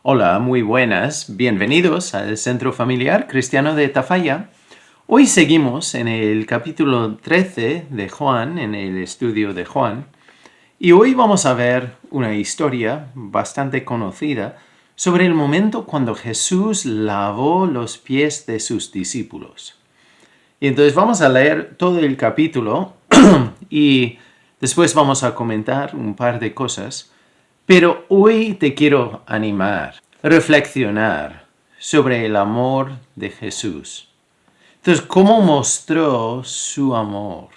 Hola, muy buenas. Bienvenidos al Centro Familiar Cristiano de Tafalla. Hoy seguimos en el capítulo 13 de Juan, en el estudio de Juan, y hoy vamos a ver una historia bastante conocida sobre el momento cuando Jesús lavó los pies de sus discípulos. Y entonces vamos a leer todo el capítulo y después vamos a comentar un par de cosas. Pero hoy te quiero animar, reflexionar sobre el amor de Jesús. Entonces, ¿cómo mostró su amor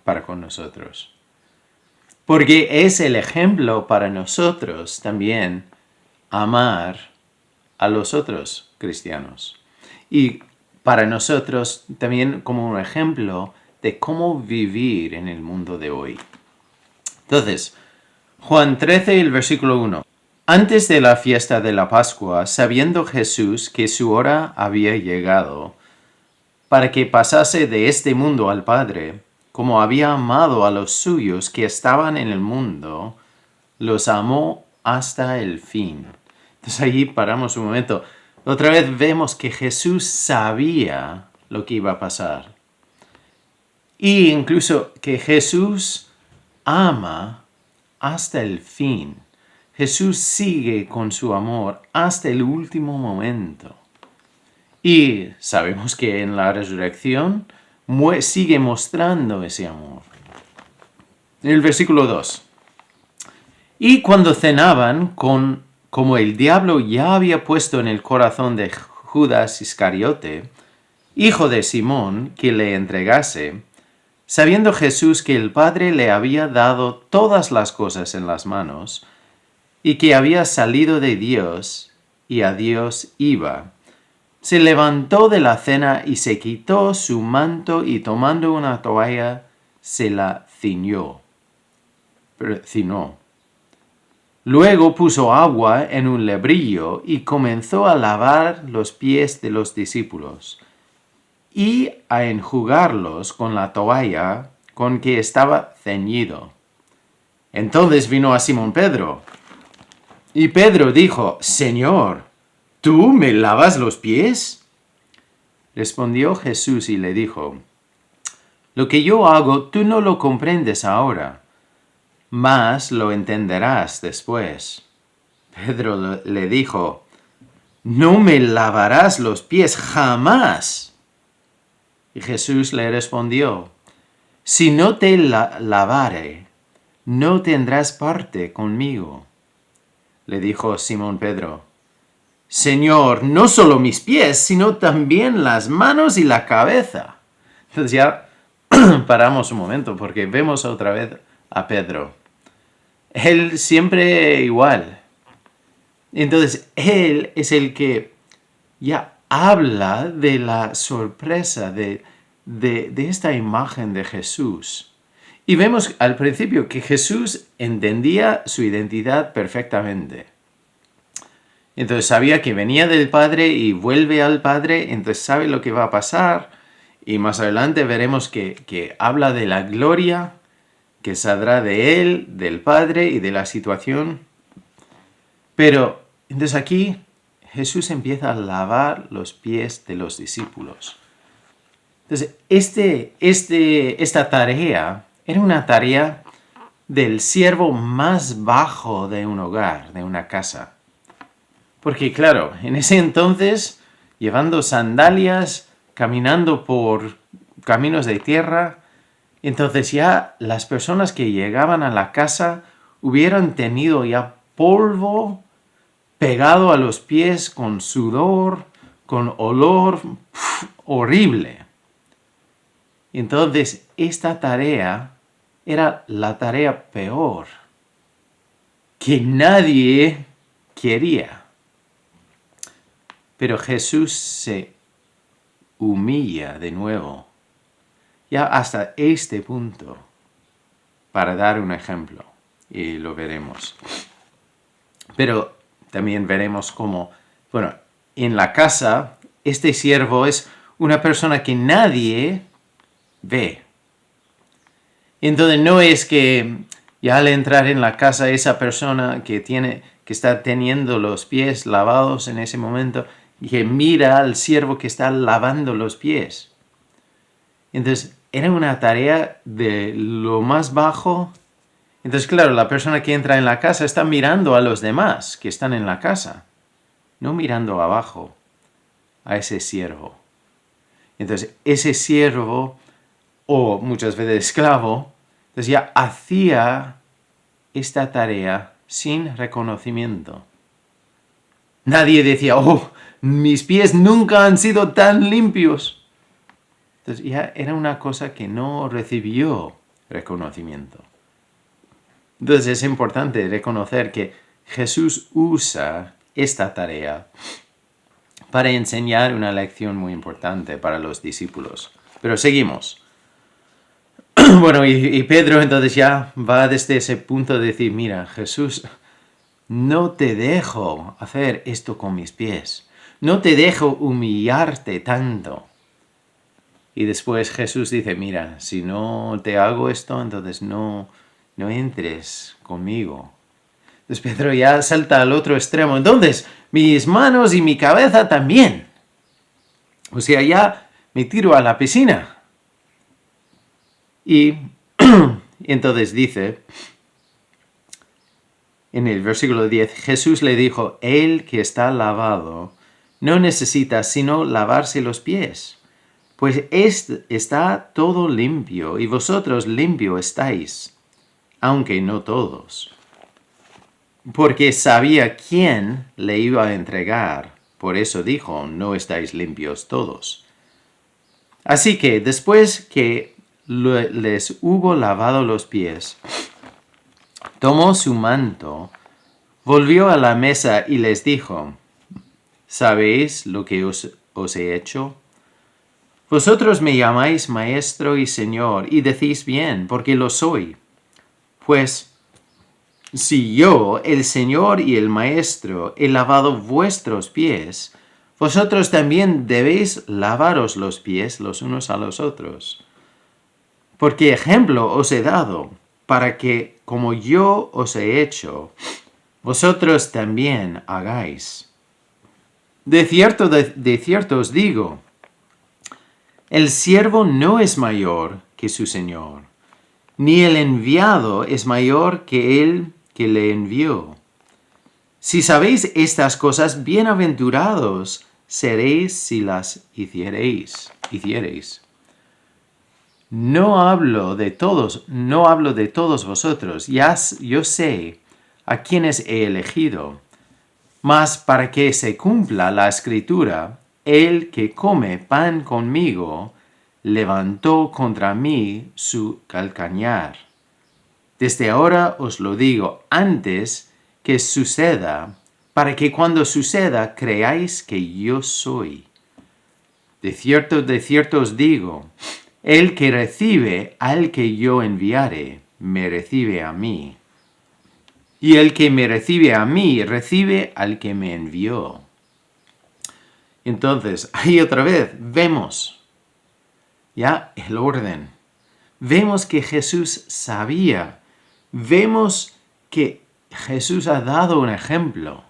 para con nosotros? Porque es el ejemplo para nosotros también amar a los otros cristianos. Y para nosotros también como un ejemplo de cómo vivir en el mundo de hoy. Entonces, Juan 13, el versículo 1. Antes de la fiesta de la Pascua, sabiendo Jesús que su hora había llegado, para que pasase de este mundo al Padre, como había amado a los suyos que estaban en el mundo, los amó hasta el fin. Entonces allí paramos un momento. Otra vez vemos que Jesús sabía lo que iba a pasar. Y incluso que Jesús ama hasta el fin. Jesús sigue con su amor hasta el último momento. Y sabemos que en la resurrección sigue mostrando ese amor. En el versículo 2. Y cuando cenaban, como el diablo ya había puesto en el corazón de Judas Iscariote, hijo de Simón, que le entregase, sabiendo Jesús que el Padre le había dado todas las cosas en las manos, y que había salido de Dios, y a Dios iba, se levantó de la cena y se quitó su manto, y tomando una toalla, se la ciñó. Luego puso agua en un lebrillo y comenzó a lavar los pies de los discípulos y a enjugarlos con la toalla con que estaba ceñido. Entonces vino a Simón Pedro. Y Pedro dijo: Señor, ¿tú me lavas los pies? Respondió Jesús y le dijo: Lo que yo hago tú no lo comprendes ahora, mas lo entenderás después. Pedro le dijo: No me lavarás los pies jamás. Y Jesús le respondió: Si no te lavare, no tendrás parte conmigo. Le dijo Simón Pedro: Señor, no solo mis pies, sino también las manos y la cabeza. Entonces ya paramos un momento porque vemos otra vez a Pedro. Él siempre igual. Entonces él es el que ya habla de la sorpresa de esta imagen de Jesús. Y vemos al principio que Jesús entendía su identidad perfectamente. Entonces sabía que venía del Padre y vuelve al Padre, entonces sabe lo que va a pasar. Y más adelante veremos que habla de la gloria que saldrá de él, del Padre y de la situación. Pero entonces aquí Jesús empieza a lavar los pies de los discípulos. Entonces esta tarea era una tarea del siervo más bajo de un hogar, de una casa. Porque claro, en ese entonces, llevando sandalias, caminando por caminos de tierra, entonces ya las personas que llegaban a la casa hubieran tenido ya polvo pegado a los pies con sudor, con olor horrible. Entonces esta tarea era la tarea peor, que nadie quería. Pero Jesús se humilla de nuevo, ya hasta este punto, para dar un ejemplo, y lo veremos. Pero también veremos cómo, en la casa, este siervo es una persona que nadie ve. Entonces no es que ya al entrar en la casa esa persona que que está teniendo los pies lavados en ese momento, y que mira al siervo que está lavando los pies. Entonces, era una tarea de lo más bajo. Entonces, claro, la persona que entra en la casa está mirando a los demás que están en la casa, no mirando abajo a ese siervo. Entonces, ese siervo, o muchas veces esclavo, entonces ya hacía esta tarea sin reconocimiento. Nadie decía, oh, mis pies nunca han sido tan limpios. Entonces ya era una cosa que no recibió reconocimiento. Entonces es importante reconocer que Jesús usa esta tarea para enseñar una lección muy importante para los discípulos. Pero seguimos. Bueno, y Pedro entonces ya va desde ese punto de decir, mira, Jesús, no te dejo hacer esto con mis pies. No te dejo humillarte tanto. Y después Jesús dice, mira, si no te hago esto, entonces no entres conmigo. Entonces Pedro ya salta al otro extremo. Entonces, mis manos y mi cabeza también. O sea, ya me tiro a la piscina. Y entonces dice, en el versículo 10, Jesús le dijo, el que está lavado no necesita sino lavarse los pies, pues está todo limpio y vosotros limpio estáis, aunque no todos. Porque sabía quién le iba a entregar, por eso dijo, no estáis limpios todos. Así que después que les hubo lavado los pies, tomó su manto, volvió a la mesa y les dijo, ¿sabéis lo que os he hecho? Vosotros me llamáis maestro y señor, y decís bien, porque lo soy. Pues, si yo, el Señor y el Maestro, he lavado vuestros pies, vosotros también debéis lavaros los pies los unos a los otros. Porque ejemplo os he dado, para que, como yo os he hecho, vosotros también hagáis. De cierto os digo, el siervo no es mayor que su Señor, ni el enviado es mayor que el que le envió. Si sabéis estas cosas, bienaventurados seréis si las hiciereis. No hablo de todos vosotros, yo sé a quienes he elegido, mas para que se cumpla la escritura, el que come pan conmigo levantó contra mí su calcañar. Desde ahora os lo digo antes que suceda, para que cuando suceda creáis que yo soy. De cierto os digo, el que recibe al que yo enviare, me recibe a mí. Y el que me recibe a mí, recibe al que me envió. Entonces, ahí otra vez, vemos ya el orden. Vemos que Jesús sabía. Vemos que Jesús ha dado un ejemplo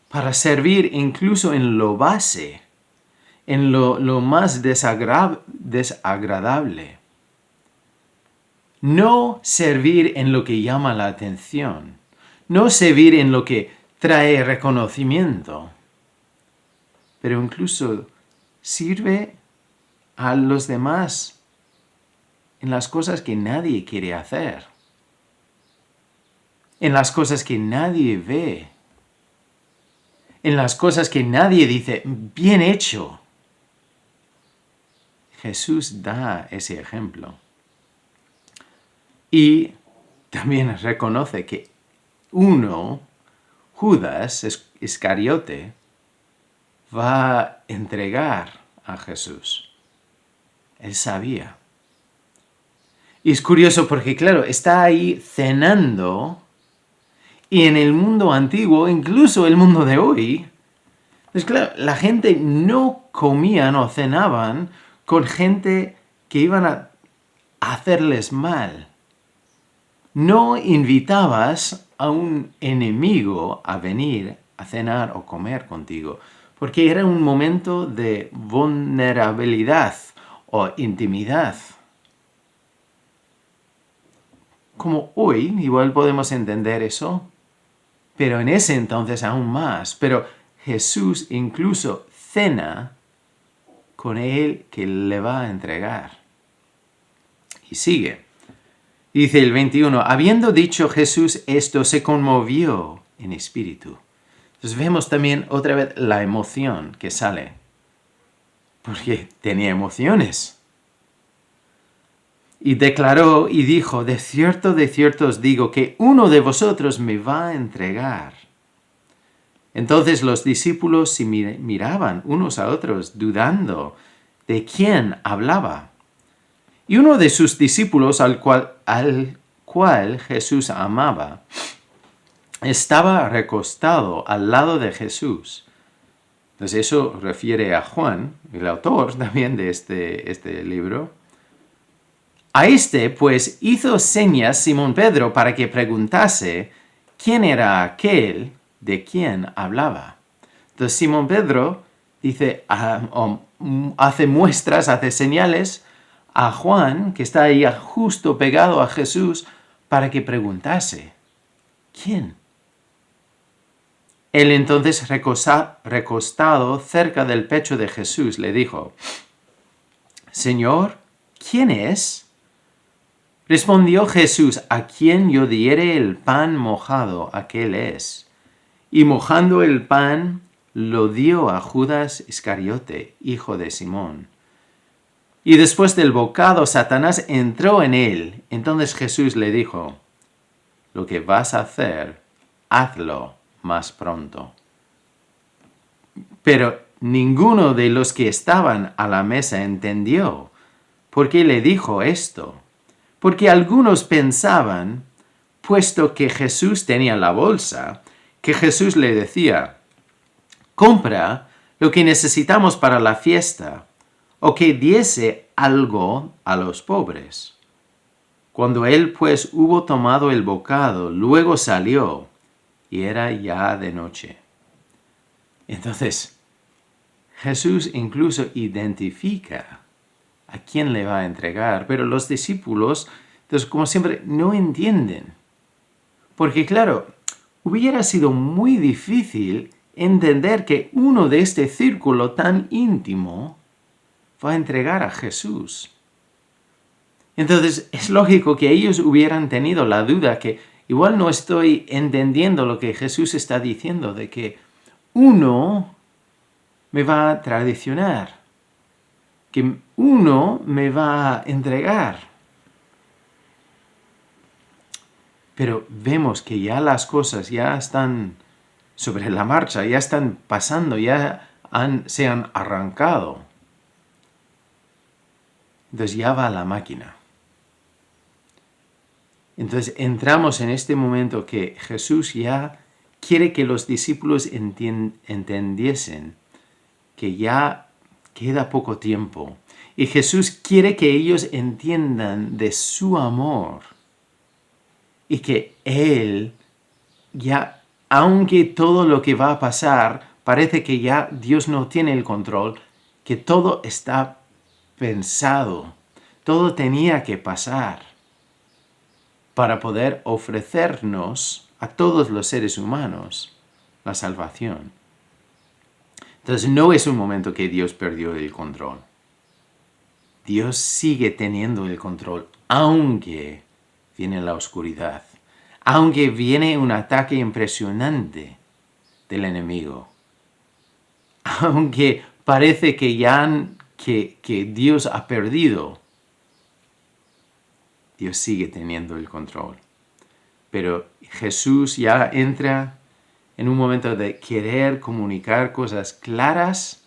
para servir incluso en lo base, en lo más desagradable. No servir en lo que llama la atención. No servir en lo que trae reconocimiento. Pero incluso sirve a los demás en las cosas que nadie quiere hacer. En las cosas que nadie ve. En las cosas que nadie dice, bien hecho. Jesús da ese ejemplo. Y también reconoce que Judas Iscariote, va a entregar a Jesús. Él sabía. Y es curioso porque, claro, está ahí cenando. Y en el mundo antiguo, incluso el mundo de hoy, pues claro, la gente no comían o cenaban con gente que iban a hacerles mal. no invitabas a un enemigo a venir a cenar o comer contigo, porque era un momento de vulnerabilidad o intimidad. Como hoy, igual podemos entender eso, pero en ese entonces aún más. Pero Jesús incluso cena con él que le va a entregar. Y sigue. Dice el 21, habiendo dicho Jesús esto, se conmovió en espíritu. Entonces vemos también otra vez la emoción que sale, porque tenía emociones. Y declaró y dijo, de cierto os digo que uno de vosotros me va a entregar. Entonces los discípulos se miraban unos a otros, dudando de quién hablaba. Y uno de sus discípulos, al cual Jesús amaba, estaba recostado al lado de Jesús. Entonces eso refiere a Juan, el autor también de este libro. A este, pues, hizo señas Simón Pedro para que preguntase quién era aquel de quien hablaba. Entonces Simón Pedro dice, hace muestras, hace señales a Juan, que está ahí justo pegado a Jesús, para que preguntase, ¿quién? Él entonces, recostado cerca del pecho de Jesús, le dijo, Señor, ¿quién es? Respondió Jesús, a quien yo diere el pan mojado, aquel es. Y mojando el pan, lo dio a Judas Iscariote, hijo de Simón. Y después del bocado, Satanás entró en él. Entonces Jesús le dijo, lo que vas a hacer, hazlo más pronto. Pero ninguno de los que estaban a la mesa entendió por qué le dijo esto. Porque algunos pensaban, puesto que Jesús tenía la bolsa, que Jesús le decía, compra lo que necesitamos para la fiesta, o que diese algo a los pobres. Cuando él pues hubo tomado el bocado, luego salió, y era ya de noche. Entonces, Jesús incluso identifica a quién le va a entregar, pero los discípulos, entonces, como siempre, no entienden. Porque claro, hubiera sido muy difícil entender que uno de este círculo tan íntimo va a entregar a Jesús. Entonces, es lógico que ellos hubieran tenido la duda que igual no estoy entendiendo lo que Jesús está diciendo, de que uno me va a traicionar, que uno me va a entregar. Pero vemos que ya las cosas ya están sobre la marcha, ya están pasando, ya se han arrancado. Entonces ya va la máquina. Entonces entramos en este momento que Jesús ya quiere que los discípulos entendiesen que ya queda poco tiempo. Y Jesús quiere que ellos entiendan de su amor. Y que Él ya, aunque todo lo que va a pasar, parece que ya Dios no tiene el control, que todo está pensado. Todo tenía que pasar para poder ofrecernos a todos los seres humanos la salvación. Entonces no es un momento que Dios perdió el control. Dios sigue teniendo el control, aunque viene la oscuridad, aunque viene un ataque impresionante del enemigo, aunque parece que que Dios ha perdido, Dios sigue teniendo el control. Pero Jesús ya entra en un momento de querer comunicar cosas claras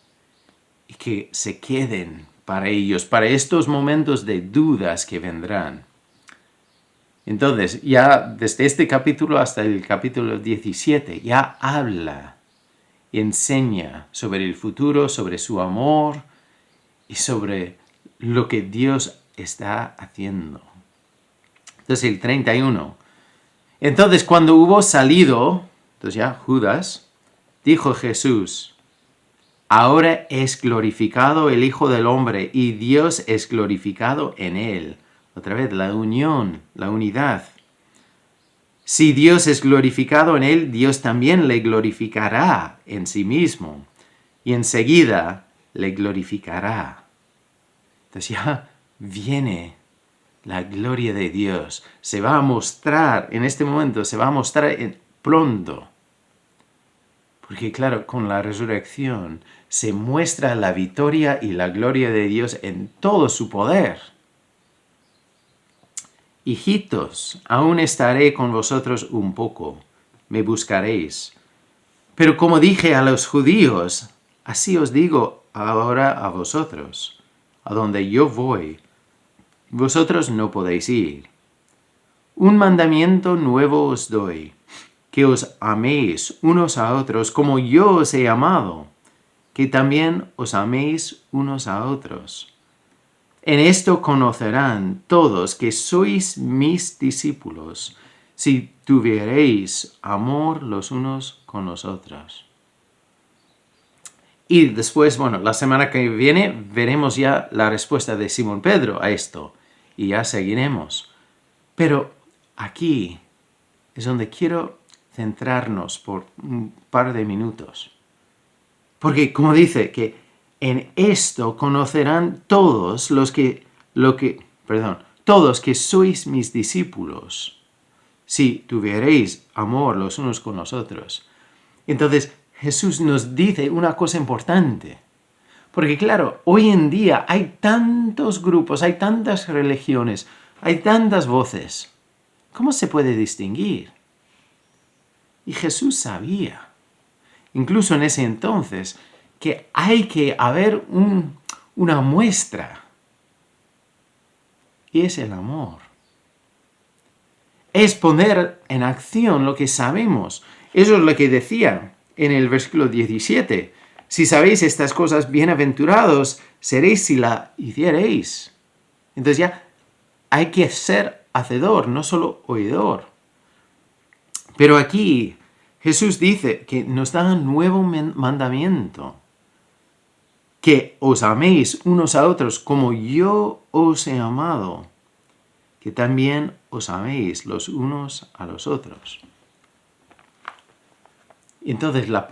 y que se queden para ellos, para estos momentos de dudas que vendrán. Entonces, ya desde este capítulo hasta el capítulo 17, ya habla y enseña sobre el futuro, sobre su amor y sobre lo que Dios está haciendo. Entonces el 31. Entonces cuando hubo salido, entonces ya Judas, dijo Jesús, ahora es glorificado el Hijo del Hombre y Dios es glorificado en él. Otra vez, la unión, la unidad. Si Dios es glorificado en él, Dios también le glorificará en sí mismo. Y enseguida le glorificará. Entonces ya viene la gloria de Dios. Se va a mostrar en este momento, se va a mostrar pronto. Porque claro, con la resurrección se muestra la victoria y la gloria de Dios en todo su poder. Hijitos, aún estaré con vosotros un poco, me buscaréis. Pero como dije a los judíos, así os digo ahora a vosotros, a donde yo voy, vosotros no podéis ir. Un mandamiento nuevo os doy, que os améis unos a otros como yo os he amado, que también os améis unos a otros. En esto conocerán todos que sois mis discípulos, si tuviereis amor los unos con los otros. Y después, la semana que viene veremos ya la respuesta de Simón Pedro a esto, y ya seguiremos. Pero aquí es donde quiero centrarnos por un par de minutos. Porque, como dice, que en esto conocerán todos todos que sois mis discípulos, si tuviereis amor los unos con los otros. Entonces, Jesús nos dice una cosa importante. Porque claro, hoy en día hay tantos grupos, hay tantas religiones, hay tantas voces. ¿Cómo se puede distinguir? Y Jesús sabía, incluso en ese entonces, que hay que haber una muestra. Y es el amor. Es poner en acción lo que sabemos. Eso es lo que decía en el versículo 17. Si sabéis estas cosas, bienaventurados seréis si la hiciereis. Entonces ya hay que ser hacedor, no solo oidor. Pero aquí Jesús dice que nos da un nuevo mandamiento. Que os améis unos a otros como yo os he amado. Que también os améis los unos a los otros. Entonces la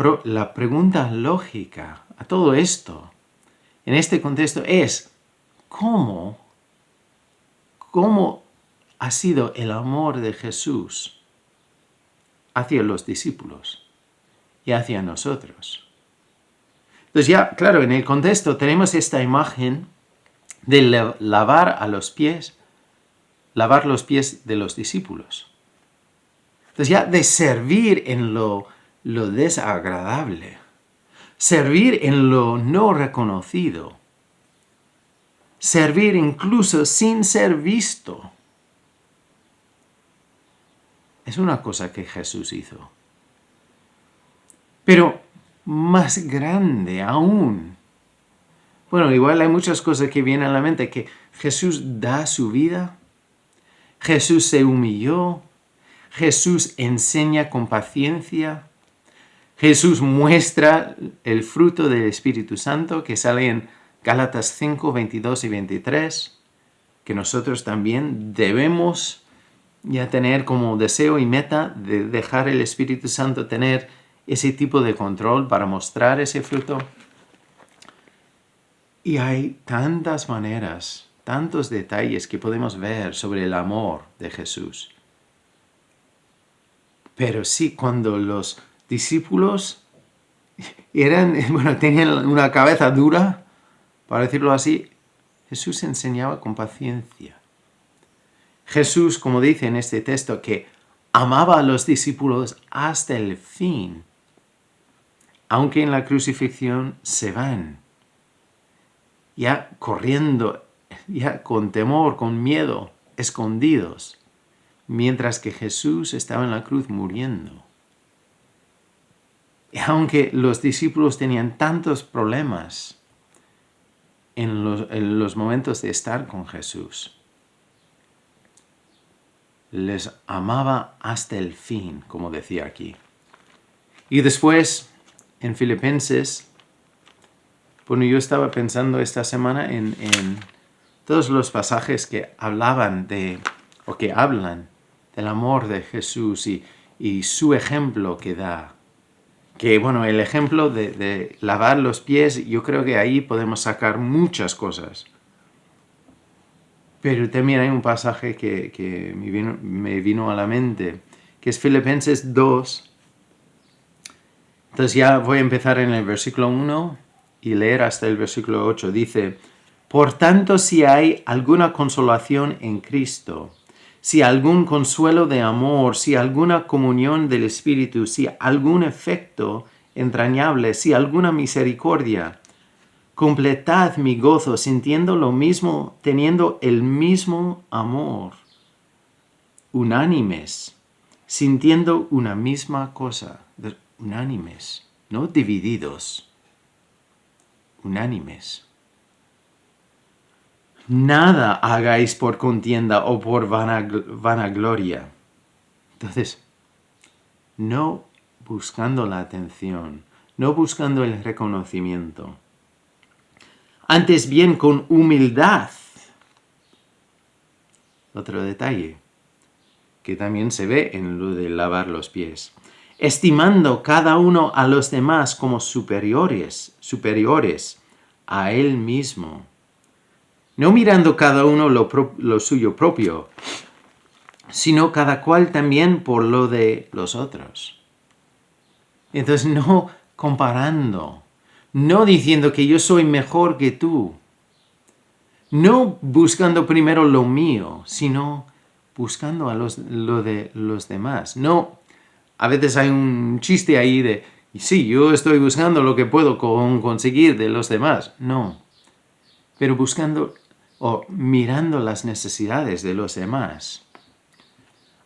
pregunta lógica a todo esto, en este contexto, es ¿cómo ha sido el amor de Jesús hacia los discípulos y hacia nosotros? Entonces ya, claro, en el contexto tenemos esta imagen de lavar los pies de los discípulos. Entonces ya de servir en lo desagradable, servir en lo no reconocido, servir incluso sin ser visto. Es una cosa que Jesús hizo. Pero más grande aún. Bueno, igual hay muchas cosas que vienen a la mente, que Jesús da su vida, Jesús se humilló, Jesús enseña con paciencia, Jesús muestra el fruto del Espíritu Santo que sale en Gálatas 5, 22 y 23, que nosotros también debemos ya tener como deseo y meta de dejar el Espíritu Santo tener ese tipo de control para mostrar ese fruto. Y hay tantas maneras, tantos detalles que podemos ver sobre el amor de Jesús. Pero sí, cuando los discípulos tenían una cabeza dura, para decirlo así, Jesús enseñaba con paciencia. Jesús, como dice en este texto, que amaba a los discípulos hasta el fin, aunque en la crucifixión se van, ya corriendo, ya con temor, con miedo, escondidos, mientras que Jesús estaba en la cruz muriendo. Y aunque los discípulos tenían tantos problemas en los momentos de estar con Jesús, les amaba hasta el fin, como decía aquí. Y después, en Filipenses, bueno, yo estaba pensando esta semana en todos los pasajes que hablaban o que hablan del amor de Jesús y su ejemplo que da. Que bueno, el ejemplo de lavar los pies, yo creo que ahí podemos sacar muchas cosas. Pero también hay un pasaje que me vino a la mente, que es Filipenses 2. Entonces ya voy a empezar en el versículo 1 y leer hasta el versículo 8. Dice, por tanto, si hay alguna consolación en Cristo, si algún consuelo de amor, si alguna comunión del Espíritu, si algún efecto entrañable, si alguna misericordia, completad mi gozo sintiendo lo mismo, teniendo el mismo amor, unánimes, sintiendo una misma cosa, unánimes, no divididos, unánimes. Nada hagáis por contienda o por vanagloria. Entonces, no buscando la atención, no buscando el reconocimiento. Antes bien con humildad. Otro detalle que también se ve en lo de lavar los pies. Estimando cada uno a los demás como superiores a él mismo. No mirando cada uno lo suyo propio, sino cada cual también por lo de los otros. Entonces no comparando, no diciendo que yo soy mejor que tú, no buscando primero lo mío, sino buscando lo de los demás. No, a veces hay un chiste ahí de, sí, yo estoy buscando lo que puedo conseguir de los demás. No, pero buscando o mirando las necesidades de los demás.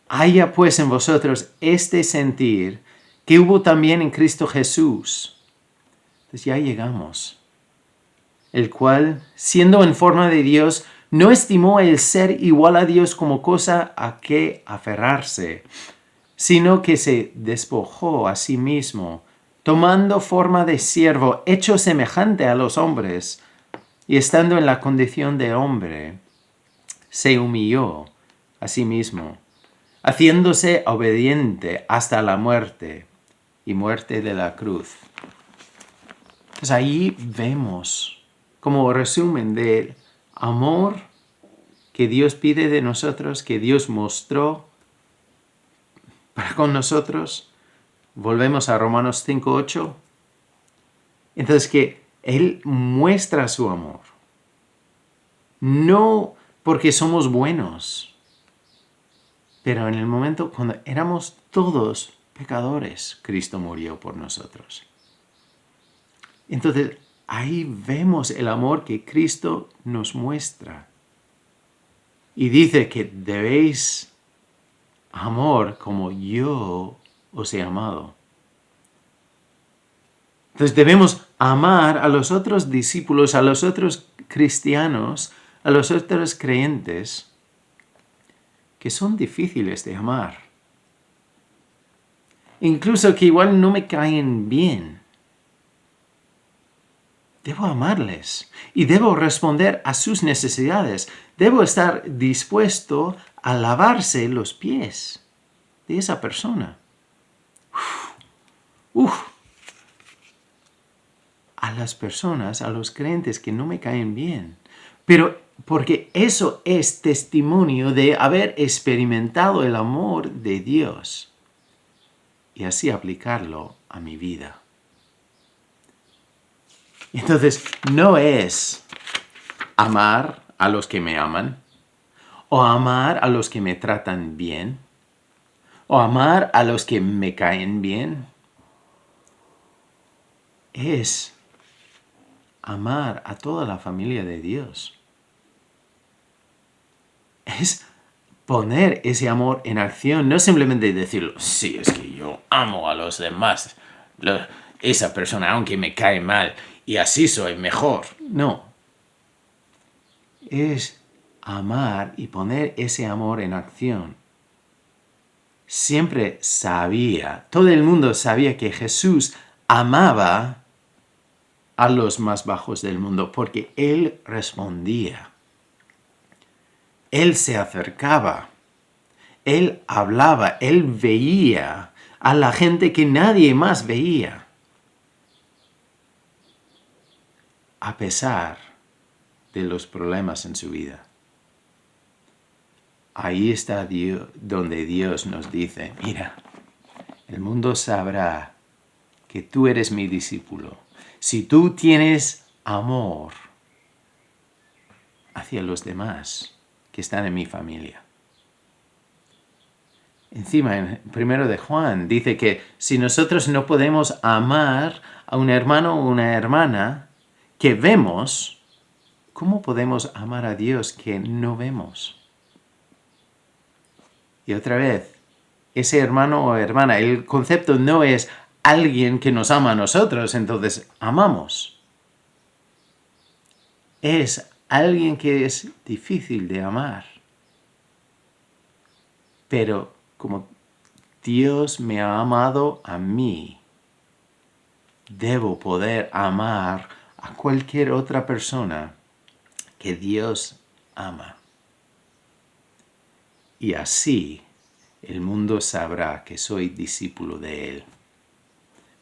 Haya pues en vosotros este sentir que hubo también en Cristo Jesús. Entonces ya llegamos. El cual, siendo en forma de Dios, no estimó el ser igual a Dios como cosa a que aferrarse, sino que se despojó a sí mismo, tomando forma de siervo, hecho semejante a los hombres, y estando en la condición de hombre, se humilló a sí mismo, haciéndose obediente hasta la muerte y muerte de la cruz. Pues ahí vemos como resumen del amor que Dios pide de nosotros, que Dios mostró para con nosotros. Volvemos a Romanos 5:8. Entonces que Él muestra su amor. No porque somos buenos, pero en el momento cuando éramos todos pecadores, Cristo murió por nosotros. Entonces, ahí vemos el amor que Cristo nos muestra. Y dice que debéis amor como yo os he amado. Entonces debemos amar a los otros discípulos, a los otros cristianos, a los otros creyentes que son difíciles de amar. Incluso que igual no me caen bien. Debo amarles y debo responder a sus necesidades. Debo estar dispuesto a lavarse los pies de esa persona. A las personas, a los creyentes que no me caen bien. Pero porque eso es testimonio de haber experimentado el amor de Dios y así aplicarlo a mi vida. Entonces, no es amar a los que me aman, o amar a los que me tratan bien, o amar a los que me caen bien. Es amar a toda la familia de Dios. Es poner ese amor en acción, no simplemente decirlo, sí, es que yo amo a los demás, esa persona aunque me cae mal, y así soy mejor. No. Es amar y poner ese amor en acción. siempre sabía, todo el mundo sabía que Jesús amaba a los más bajos del mundo porque Él respondía. Él se acercaba, Él hablaba, Él veía a la gente que nadie más veía. A pesar de los problemas en su vida. Ahí está Dios, donde Dios nos dice, mira, el mundo sabrá que tú eres mi discípulo. Si tú tienes amor hacia los demás que están en mi familia. Encima, en 1 de Juan, dice que si nosotros no podemos amar a un hermano o una hermana que vemos, ¿cómo podemos amar a Dios que no vemos? Y otra vez, ese hermano o hermana, el concepto no es alguien que nos ama a nosotros, entonces amamos. Es alguien que es difícil de amar. Pero como Dios me ha amado a mí, debo poder amar a cualquier otra persona que Dios ama. Y así el mundo sabrá que soy discípulo de Él.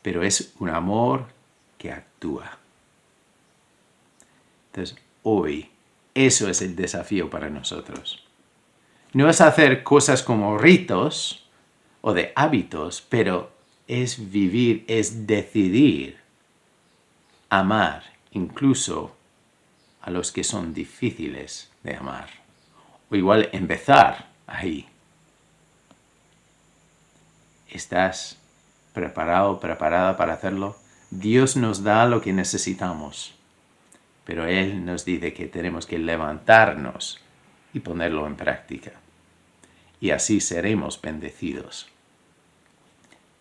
Pero es un amor que actúa. Entonces, hoy, eso es el desafío para nosotros. No es hacer cosas como ritos o de hábitos, pero es vivir, es decidir amar incluso a los que son difíciles de amar. O igual empezar ahí. ¿Estás preparado, preparada para hacerlo? Dios nos da lo que necesitamos, pero Él nos dice que tenemos que levantarnos y ponerlo en práctica. Y así seremos bendecidos.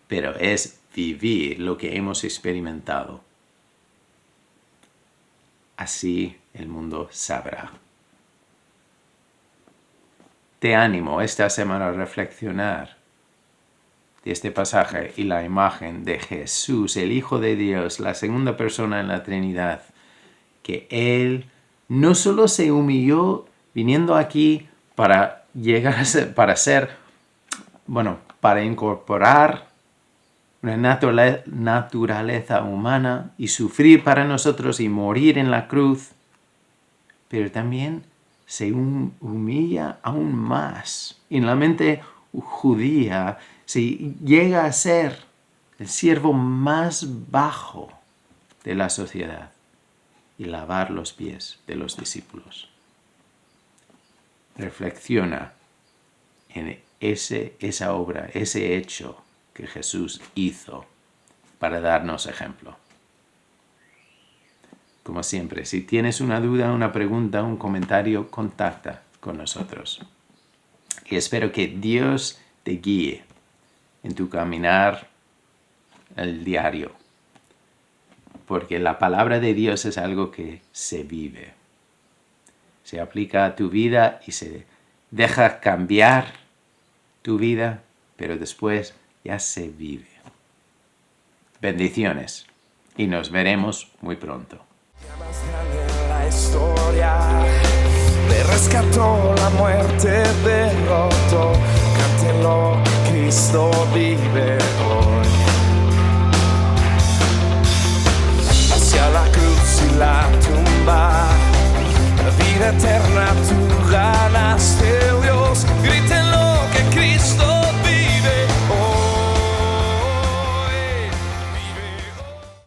Pero es vivir lo que hemos experimentado. Así el mundo sabrá. Te animo esta semana a reflexionar de este pasaje y la imagen de Jesús, el Hijo de Dios, la segunda persona en la Trinidad, que Él no solo se humilló viniendo aquí para llegar a ser, para incorporar una naturaleza humana y sufrir para nosotros y morir en la cruz, pero también se humilla aún más. En la mente judía se llega a ser el siervo más bajo de la sociedad y lavar los pies de los discípulos. Reflexiona en esa obra, ese hecho que Jesús hizo para darnos ejemplo. Como siempre, si tienes una duda, una pregunta, un comentario, contacta con nosotros. Y espero que Dios te guíe en tu caminar el diario. Porque la palabra de Dios es algo que se vive. Se aplica a tu vida y se deja cambiar tu vida, pero después ya se vive. Bendiciones y nos veremos muy pronto. La historia le rescató la muerte derrotó. Cántenlo, Cristo vive hoy. Hacia la cruz y la tumba, la vida eterna tú